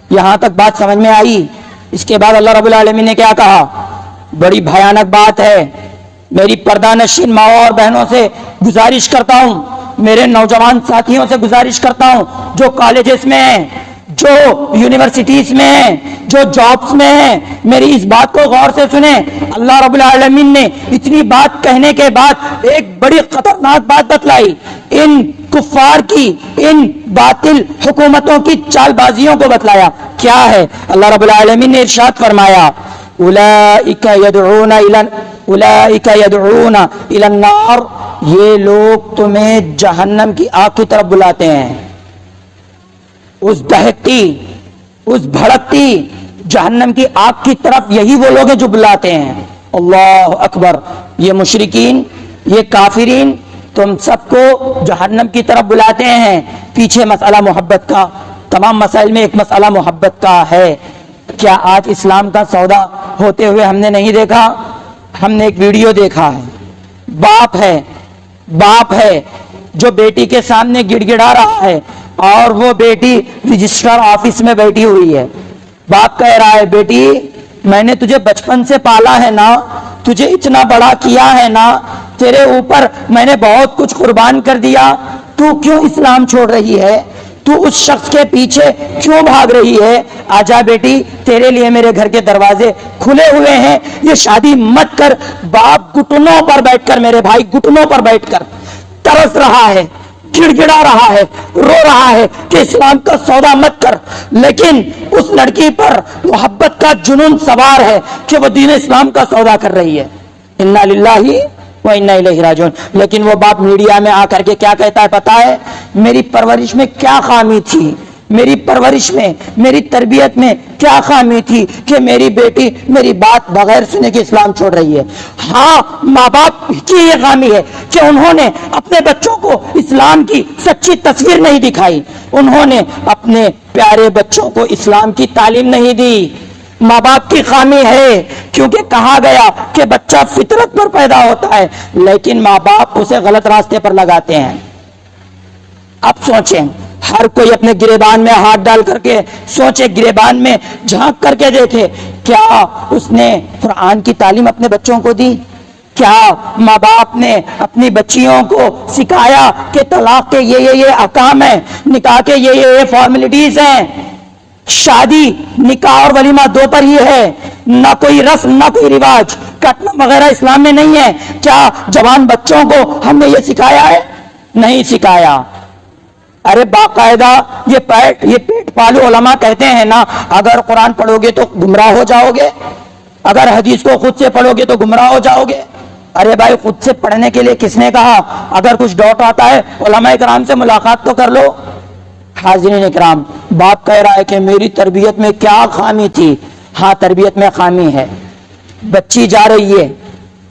یہاں تک بات سمجھ میں آئی؟ اس کے بعد اللہ رب العالمین نے کیا کہا؟ بڑی بھیانک بات ہے. میری پردہ نشین ماں اور بہنوں سے گزارش کرتا ہوں، میرے نوجوان ساتھیوں سے گزارش کرتا ہوں جو کالجز میں ہیں، جو یونیورسٹیز میں ہیں، جو جابز میں ہیں، میری اس بات کو غور سے سنیں. اللہ رب العالمین نے اتنی بات کہنے کے بعد ایک بڑی خطرناک بات بتلائی، ان کفار کی، ان باطل حکومتوں کی چال بازیوں کو بتلایا. کیا ہے؟ اللہ رب العالمین نے ارشاد فرمایا اولئک یدعون الی النار، یہ لوگ تمہیں جہنم کی آگ کی طرف بلاتے ہیں. اس دہکتی، اس بھڑکتی جہنم کی آگ کی طرف یہی وہ لوگ ہیں جو بلاتے ہیں. اللہ اکبر. یہ مشرکین، یہ کافرین تم سب کو جہنم کی طرف بلاتے ہیں. پیچھے مسئلہ محبت کا، تمام مسائل میں ایک مسئلہ محبت کا ہے. کیا آج اسلام کا سودا ہوتے ہوئے ہم نے نہیں دیکھا؟ ہم نے ایک ویڈیو دیکھا ہے، باپ ہے جو بیٹی کے سامنے گڑ گڑا رہا ہے اور وہ بیٹی رجسٹر آفس میں بیٹھی ہوئی ہے. باپ کہہ رہا ہے بیٹی میں نے تجھے بچپن سے پالا ہے نا، تجھے اتنا بڑا کیا ہے نا، تیرے اوپر میں نے بہت کچھ قربان کر دیا، تو کیوں اسلام چھوڑ رہی ہے؟ تو اس شخص کے پیچھے کیوں بھاگ رہی ہے؟ آجا بیٹی، تیرے لیے میرے گھر کے دروازے کھلے ہوئے ہیں، یہ شادی مت کر. باپ گھٹنوں پر بیٹھ کر، میرے بھائی گھٹنوں پر بیٹھ کر ترس رہا ہے، گڑ گڑا رہا ہے، رو رہا ہے کہ اسلام کا سودا مت کر. لیکن اس لڑکی پر محبت کا جنون سوار ہے کہ وہ دین اسلام کا سودا کر رہی ہے. انا للہ و انا الیہ راجعون. لیکن وہ باپ میڈیا میں آ کر کے کیا کہتا ہے پتا ہے؟ میری پرورش میں کیا خامی تھی، میری پرورش میں، میری تربیت میں کیا خامی تھی کہ میری بیٹی میری بات بغیر سنے کے اسلام چھوڑ رہی ہے. ہاں، ماں باپ کی یہ خامی ہے کہ انہوں نے اپنے بچوں کو اسلام کی سچی تصویر نہیں دکھائی، انہوں نے اپنے پیارے بچوں کو اسلام کی تعلیم نہیں دی. ماں باپ کی خامی ہے کیونکہ کہا گیا کہ بچہ فطرت پر پیدا ہوتا ہے، لیکن ماں باپ اسے غلط راستے پر لگاتے ہیں. اب سوچیں، ہر کوئی اپنے گریبان میں ہاتھ ڈال کر کے سوچے، گریبان میں جھانک کر کے دیکھے، کیا اس نے قرآن کی تعلیم اپنے بچوں کو دی؟ کیا ماں باپ نے اپنی بچیوں کو سکھایا کہ طلاق کے یہ احکام ہیں، نکاح کے یہ فارمیلٹیز ہیں، شادی نکاح اور ولیمہ دو پر ہی ہے، نہ کوئی رسم نہ کوئی رواج، کٹنا وغیرہ اسلام میں نہیں ہے؟ کیا جوان بچوں کو ہم نے یہ سکھایا ہے؟ نہیں سکھایا. ارے باقاعدہ یہ پیٹ پالو علماء کہتے ہیں نا، اگر قرآن پڑھو گے تو گمراہ ہو جاؤ گے، اگر حدیث کو خود سے پڑھو گے تو گمراہ ہو جاؤ گے. ارے بھائی خود سے پڑھنے کے لیے کس نے کہا؟ اگر کچھ ڈاؤٹ آتا ہے علماء کرام سے ملاقات تو کر لو۔ حاضرین کرام، باپ کہہ رہا ہے کہ میری تربیت میں کیا خامی تھی؟ ہاں تربیت میں خامی ہے۔ بچی جا رہی ہے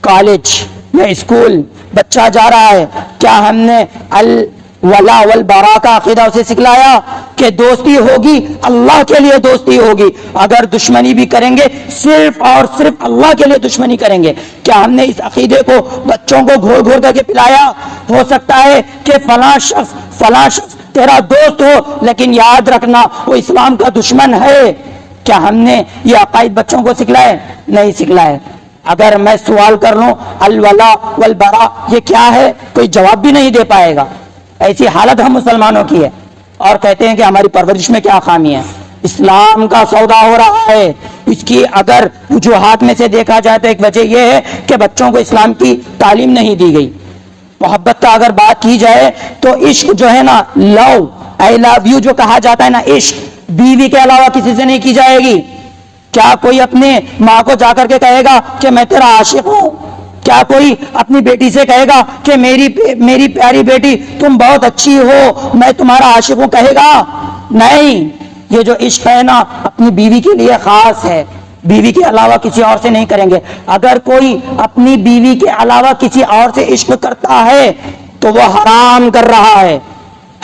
کالج یا اسکول، بچہ جا رہا ہے، کیا ہم نے الولا والبراء کا عقیدہ اسے سکھلایا کہ دوستی ہوگی اللہ کے لیے دوستی ہوگی، اگر دشمنی بھی کریں گے صرف اور صرف اللہ کے لیے دشمنی کریں گے؟ کیا ہم نے اس عقیدے کو بچوں کو گھور گھور کر کے پلایا؟ ہو سکتا ہے کہ فلاں شخص تیرا دوست ہو لیکن یاد رکھنا وہ اسلام کا دشمن ہے۔ کیا ہم نے یہ عقائد بچوں کو سکھلائے؟ نہیں سکھلائے۔ اگر میں سوال کر لوں الولا والبراء یہ کیا ہے، کوئی جواب بھی نہیں دے پائے گا۔ ایسی حالت ہم مسلمانوں کی ہے، اور کہتے ہیں کہ ہماری پرورش میں کیا خامی ہے۔ اسلام کا سودا ہو رہا ہے۔ اس کی اگر وجوہات میں سے دیکھا جائے تو ایک وجہ یہ ہے کہ بچوں کو اسلام کی تعلیم نہیں دی گئی۔ محبت کا اگر بات کی جائے تو عشق جو ہے نا، لو آئی لو یو جو کہا جاتا ہے نا، عشق بیوی کے علاوہ کسی سے نہیں کی جائے گی۔ کیا کوئی اپنے ماں کو جا کر کے کہے گا کہ میں تیرا عاشق ہوں؟ کیا کوئی اپنی بیٹی سے کہے گا کہ میری پیاری بیٹی تم بہت اچھی ہو میں تمہارا عاشق ہوں؟ کہے گا؟ نہیں۔ یہ جو عشق ہے نا اپنی بیوی کے لیے خاص ہے، بیوی کے علاوہ کسی اور سے نہیں کریں گے۔ اگر کوئی اپنی بیوی کے علاوہ کسی اور سے عشق کرتا ہے تو وہ حرام کر رہا ہے۔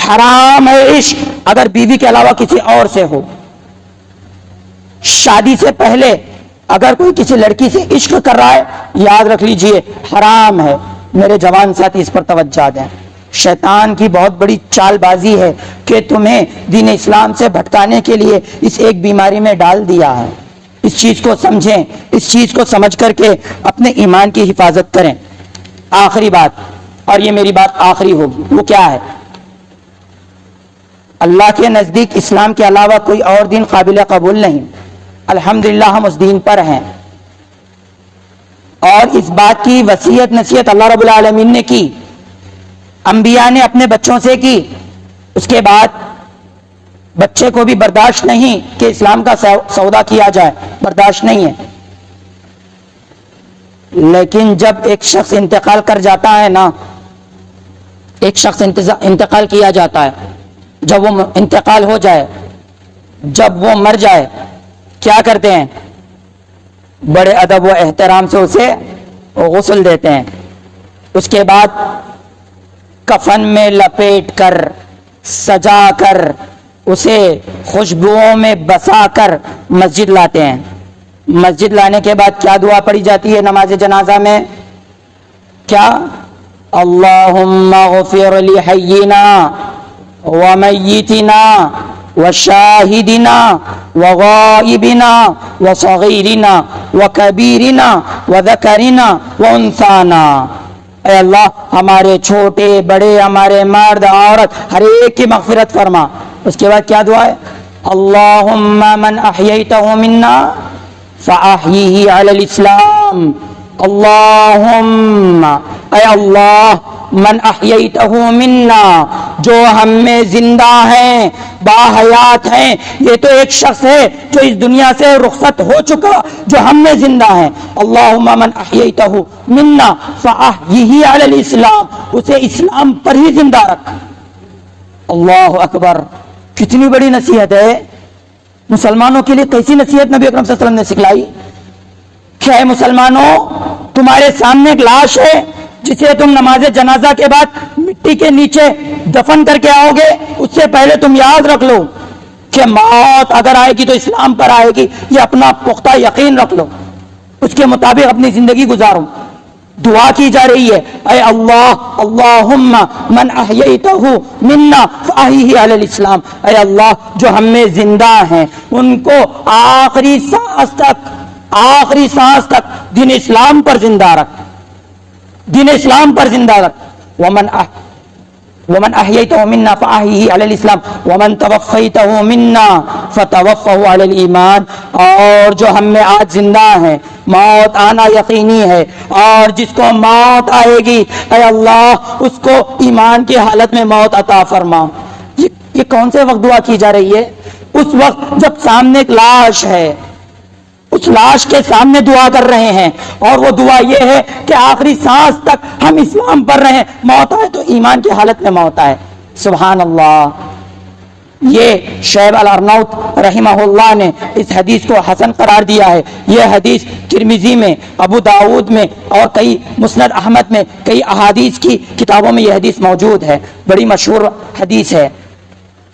حرام ہے عشق اگر بیوی کے علاوہ کسی اور سے ہو۔ شادی سے پہلے اگر کوئی کسی لڑکی سے عشق کر رہا ہے، یاد رکھ لیجئے حرام ہے۔ میرے جوان ساتھی اس پر توجہ دیں۔ شیطان کی بہت بڑی چال بازی ہے کہ تمہیں دین اسلام سے بھٹکانے کے لیے اس ایک بیماری میں ڈال دیا ہے۔ اس چیز کو سمجھیں، اس چیز کو سمجھ کر کے اپنے ایمان کی حفاظت کریں۔ آخری بات، اور یہ میری بات آخری ہوگی، وہ کیا ہے؟ اللہ کے نزدیک اسلام کے علاوہ کوئی اور دین قابل قبول نہیں۔ الحمدللہ ہم اس دین پر ہیں، اور اس بات کی وصیت نصیحت اللہ رب العالمین نے کی، انبیاء نے اپنے بچوں سے کی۔ اس کے بعد بچے کو بھی برداشت نہیں کہ اسلام کا سودا کیا جائے، برداشت نہیں ہے۔ لیکن جب ایک شخص انتقال کر جاتا ہے نا، ایک شخص انتقال کیا جاتا ہے، جب وہ انتقال ہو جائے، جب وہ مر جائے، کیا کرتے ہیں؟ بڑے ادب و احترام سے اسے غسل دیتے ہیں۔ اس کے بعد کفن میں لپیٹ کر، سجا کر، اسے خوشبوؤں میں بسا کر مسجد لاتے ہیں۔ مسجد لانے کے بعد کیا دعا پڑھی جاتی ہے نماز جنازہ میں؟ کیا؟ اللہم اغفر لحینا ومیتنا وشاہدنا وغائبنا وصغیرنا وکبیرنا وذکرنا وانثانا۔ اے اللہ ہمارے چھوٹے بڑے، ہمارے مرد عورت، ہر ایک کی مغفرت فرما۔ اس کے بعد کیا دعا ہے؟ اللہم من احییتہ منا فاحیہ علی الاسلام۔ اللہم، اے اللہ، من احییتہ منا، جو ہم میں زندہ ہیں، باحیات ہیں۔ یہ تو ایک شخص ہے جو اس دنیا سے رخصت ہو چکا، جو ہم میں زندہ ہیں۔ اللہم من احییتہ منا فاحیہ علی الاسلام، اسے اسلام پر ہی زندہ رکھ۔ اللہ اکبر، کتنی بڑی نصیحت ہے مسلمانوں کے لیے۔ کیسی نصیحت نبی اکرم صلی اللہ علیہ وسلم نے سکھلائی کہ اے مسلمانوں، تمہارے سامنے ایک لاش ہے جسے تم نماز جنازہ کے بعد مٹی کے نیچے دفن کر کے آؤ گے، اس سے پہلے تم یاد رکھ لو کہ موت اگر آئے گی تو اسلام پر آئے گی، یہ اپنا پختہ یقین رکھ لو، اس کے مطابق اپنی زندگی گزارو۔ دعا کی جا رہی ہے، اے اللہ، اللہم من احییتہ منا فاحیہ علی الاسلام، اے اللہ جو ہم میں زندہ ہیں ان کو آخری سانس تک دین اسلام پر زندہ رکھ، دین اسلام پر زندہ رکھ۔ ومن احییتہ منا فاحیہ علی الاسلام ومن توفیتہ منا فتوفہ علی الایمان، اور جو ہم میں آج زندہ ہیں، موت آنا یقینی ہے، اور جس کو موت آئے گی اے اللہ اس کو ایمان کی حالت میں موت عطا فرما۔ یہ کون سے وقت دعا کی جا رہی ہے؟ اس وقت جب سامنے ایک لاش ہے، اس لاش کے سامنے دعا کر رہے ہیں، اور وہ دعا یہ ہے کہ آخری سانس تک ہم اسلام پر رہیں، موت آئے تو ایمان کی حالت میں موت آئے۔ سبحان اللہ۔ یہ شعیب الارناؤط رحمہ اللہ نے اس حدیث کو حسن قرار دیا ہے۔ یہ حدیث ترمذی میں، ابو داؤد میں اور کئی مسند احمد میں، کئی احادیث کی کتابوں میں یہ حدیث موجود ہے، بڑی مشہور حدیث ہے۔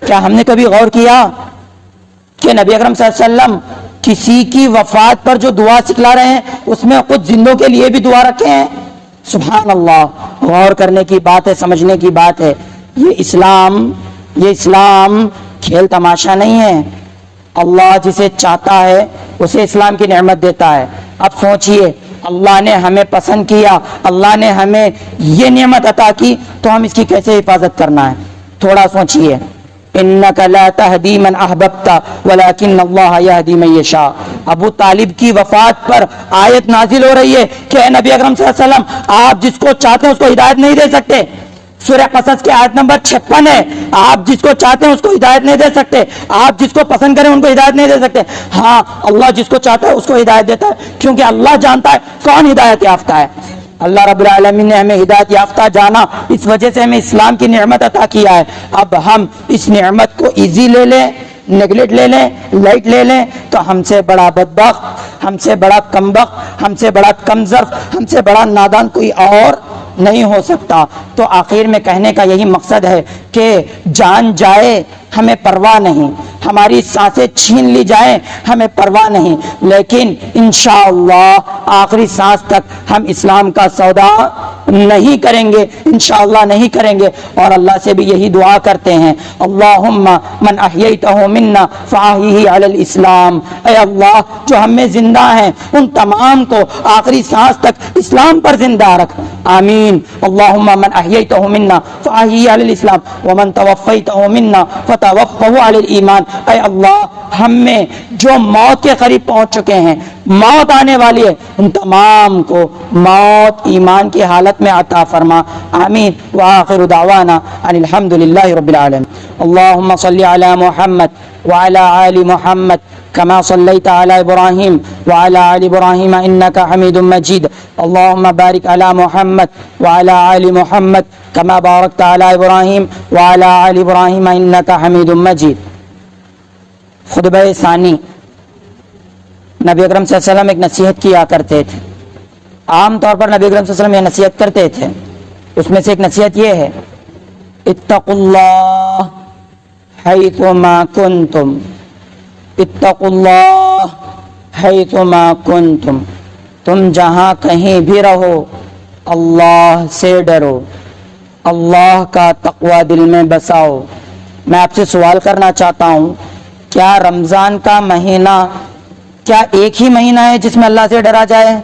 کیا ہم نے کبھی غور کیا کہ نبی اکرم صلی اللہ علیہ وسلم کسی کی وفات پر جو دعا سکھلا رہے ہیں اس میں خود زندوں کے لیے بھی دعا رکھے ہیں؟ سبحان اللہ۔ غور کرنے کی بات ہے، سمجھنے کی بات ہے۔ یہ اسلام کھیل تماشا نہیں ہے۔ اللہ جسے چاہتا ہے اسے اسلام کی نعمت دیتا ہے۔ اب سوچئے، اللہ نے ہمیں پسند کیا، اللہ نے ہمیں یہ نعمت عطا کی، تو ہم اس کی کیسے حفاظت کرنا ہے؟ تھوڑا سوچئے۔ انک لا تہدی من احببت ولکن اللہ یہدی من یشاء۔ ابو طالب کی وفات پر آیت نازل ہو رہی ہے کہ اے نبی اکرم صلی اللہ علیہ وسلم، آپ جس کو چاہتے ہیں اس کو ہدایت نہیں دے سکتے۔ سورہ قصص کی آیت نمبر 56 ہے، آپ جس کو چاہتے ہیں اس کو ہدایت نہیں دے سکتے، آپ جس کو پسند کریں ان کو ہدایت نہیں دے سکتے۔ ہاں، اللہ جس کو چاہتا ہے اس کو ہدایت دیتا ہے، کیونکہ اللہ جانتا ہے کون ہدایت یافتہ ہے۔ اللہ رب العالمین نے ہمیں ہدایت یافتہ جانا، اس وجہ سے ہمیں اسلام کی نعمت عطا کیا ہے۔ اب ہم اس نعمت کو ایزی لے لیں، نیگلیکٹ لے لیں، لائٹ لے لیں، تو ہم سے بڑا بدبخت، ہم سے بڑا کمبخت، ہم سے بڑا کمظرف، ہم سے بڑا نادان کوئی اور نہیں ہو سکتا۔ تو آخر میں کہنے کا یہی مقصد ہے کہ جان جائے ہمیں پرواہ نہیں، ہماری سانسیں چھین لی جائیں ہمیں پرواہ نہیں، لیکن انشاءاللہ آخری سانس تک ہم اسلام کا سودا نہیں کریں گے، انشاءاللہ نہیں کریں گے۔ اور اللہ سے بھی یہی دعا کرتے ہیں، اللہم من احییتہ منا فاحیہ علی الاسلام۔ اے اللہ، جو ہم میں زندہ ہیں ان تمام کو آخری سانس تک اسلام پر زندہ رکھ، آمین۔ اللہم من احییتہ منا فاحیہ علی الاسلام ومن توفیتہ منا فتوفہ علی الایمان۔ اے اللہ، ہم میں جو موت کے قریب پہنچ چکے ہیں، موت آنے والی ہے، ان تمام کو موت ایمان کی حالت میں عطا فرما، آمین۔ وآخر دعوانا ان الحمدللہ رب العالمین۔ اللہم صلی علی محمد وعلی آل محمد كما صليت على إبراهيم وعلى آل إبراهيم إنك حميد مجيد. اللهم بارك على محمد وعلى آل محمد كما باركت على إبراهيم وعلى آل إبراهيم إنك حميد مجيد. خطبہ ثانی، نبی اکرم صلی اللہ علیہ وسلم ایک نصیحت کیا کرتے تھے۔ عام طور پر نبی اکرم صلی اللہ علیہ وسلم یہ نصیحت کرتے تھے، اس میں سے ایک نصیحت یہ ہے، اتقوا اللہ حیثما کنتم، اتقوا اللہ حیثما کنتم، تم جہاں کہیں بھی رہو اللہ سے ڈرو، اللہ کا تقوی دل میں بساؤ۔ میں آپ سے سوال کرنا چاہتا ہوں، کیا رمضان کا مہینہ کیا ایک ہی مہینہ ہے جس میں اللہ سے ڈرا جائے؟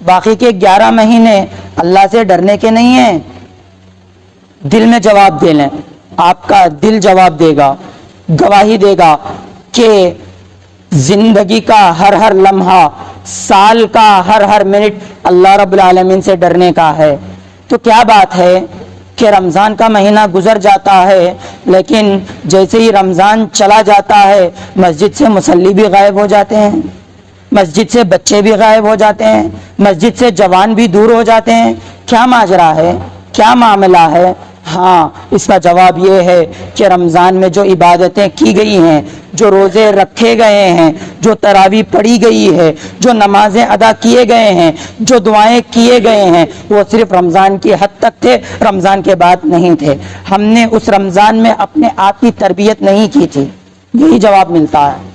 باقی کے 11 مہینے اللہ سے ڈرنے کے نہیں ہیں؟ دل میں جواب دے لیں، آپ کا دل جواب دے گا، گواہی دے گا کہ زندگی کا ہر ہر لمحہ، سال کا ہر ہر منٹ اللہ رب العالمین سے ڈرنے کا ہے۔ تو کیا بات ہے کہ رمضان کا مہینہ گزر جاتا ہے، لیکن جیسے ہی رمضان چلا جاتا ہے مسجد سے مصلی بھی غائب ہو جاتے ہیں، مسجد سے بچے بھی غائب ہو جاتے ہیں، مسجد سے جوان بھی دور ہو جاتے ہیں۔ کیا ماجرا ہے؟ کیا معاملہ ہے؟ ہاں، اس کا جواب یہ ہے کہ رمضان میں جو عبادتیں کی گئی ہیں، جو روزے رکھے گئے ہیں، جو تراویح پڑھی گئی ہے، جو نمازیں ادا کیے گئے ہیں، جو دعائیں کیے گئے ہیں، وہ صرف رمضان کی حد تک تھے، رمضان کے بعد نہیں تھے۔ ہم نے اس رمضان میں اپنے آپ کی تربیت نہیں کی تھی، یہی جواب ملتا ہے۔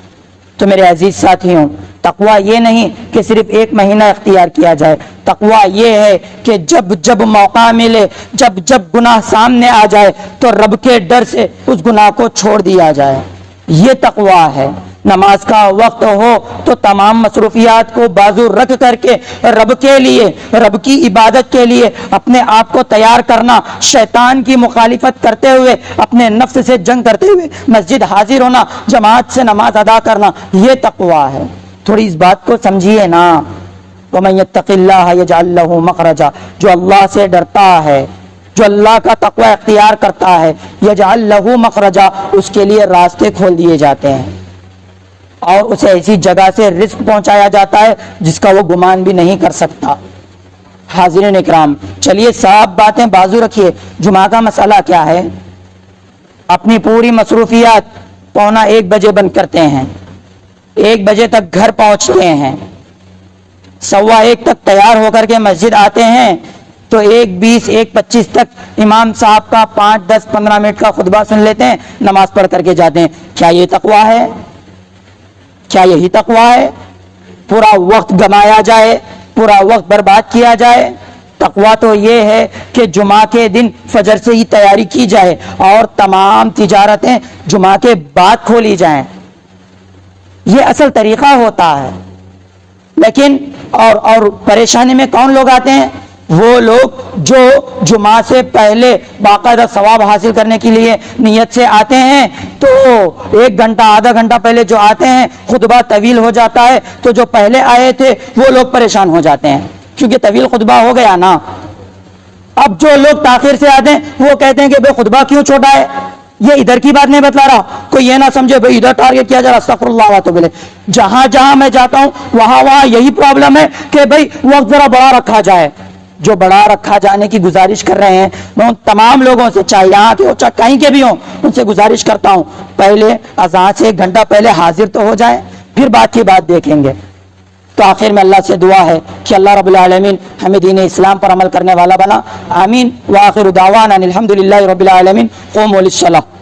تو میرے عزیز ساتھیوں، تقوی یہ نہیں کہ صرف ایک مہینہ اختیار کیا جائے، تقوی یہ ہے کہ جب جب موقع ملے، جب جب گناہ سامنے آ جائے تو رب کے ڈر سے اس گناہ کو چھوڑ دیا جائے، یہ تقوی ہے۔ نماز کا وقت ہو تو تمام مصروفیات کو بازو رکھ کر کے رب کے لیے، رب کی عبادت کے لیے اپنے آپ کو تیار کرنا، شیطان کی مخالفت کرتے ہوئے، اپنے نفس سے جنگ کرتے ہوئے مسجد حاضر ہونا، جماعت سے نماز ادا کرنا، یہ تقوی ہے۔ تھوڑی اس بات کو سمجھیے نا۔ وَمَن يَتَّقِ اللَّهَ يَجْعَل لَّهُ مَخْرَجًا، جو اللہ سے ڈرتا ہے، جو اللہ کا تقوی اختیار کرتا ہے، یجعل لہ مخرجا، اس کے لیے راستے کھول دیے جاتے ہیں۔ اور اسے ایسی جگہ سے رزق پہنچایا جاتا ہے جس کا وہ گمان بھی نہیں کر سکتا۔ حاضرین اکرام، چلیے صاحب باتیں بازو رکھیے، جمعہ کا مسئلہ کیا ہے؟ اپنی پوری مصروفیات 12:45 بجے بند کرتے ہیں، 1 بجے تک گھر پہنچتے ہیں، 1:15 تک تیار ہو کر کے مسجد آتے ہیں، تو 1:20 1:25 تک امام صاحب کا 5 10 15 منٹ کا خطبہ سن لیتے ہیں، نماز پڑھ کر کے جاتے ہیں۔ کیا یہ تقویٰ ہے؟ کیا یہی تقویٰ ہے؟ پورا وقت گمایا جائے، پورا وقت برباد کیا جائے؟ تقویٰ تو یہ ہے کہ جمعہ کے دن فجر سے ہی تیاری کی جائے اور تمام تجارتیں جمعہ کے بعد کھولی جائیں، یہ اصل طریقہ ہوتا ہے۔ لیکن اور پریشانی میں کون لوگ آتے ہیں؟ وہ لوگ جو جمعہ سے پہلے باقاعدہ ثواب حاصل کرنے کے لیے نیت سے آتے ہیں، تو 1 گھنٹہ آدھا گھنٹہ پہلے جو آتے ہیں خطبہ طویل ہو جاتا ہے، تو جو پہلے آئے تھے وہ لوگ پریشان ہو جاتے ہیں کیونکہ طویل خطبہ ہو گیا نا۔ اب جو لوگ تاخیر سے آتے ہیں وہ کہتے ہیں کہ بھئی خطبہ کیوں چھوٹا ہے؟ یہ ادھر کی بات نہیں بتلا رہا، کوئی یہ نہ سمجھے بھئی ادھر ٹارگٹ کیا جا رہا، استغفر اللہ واتوب الیہ۔ جہاں جہاں میں جاتا ہوں وہاں یہی پرابلم ہے کہ بھئی وقت ذرا بڑا رکھا جائے۔ جو بڑا رکھا جانے کی گزارش کر رہے ہیں، میں ان تمام لوگوں سے، چاہے یہاں کے ہو چاہے کہیں کے بھی ہوں، ان سے گزارش کرتا ہوں پہلے اذان سے 1 گھنٹہ پہلے حاضر تو ہو جائیں، پھر بات کی بات دیکھیں گے۔ تو آخر میں اللہ سے دعا ہے کہ اللہ رب العالمین ہمیں دین اسلام پر عمل کرنے والا بنا، آمین۔ وآخر دعوانا الحمدللہ رب العالمین، قوموا للصلاۃ۔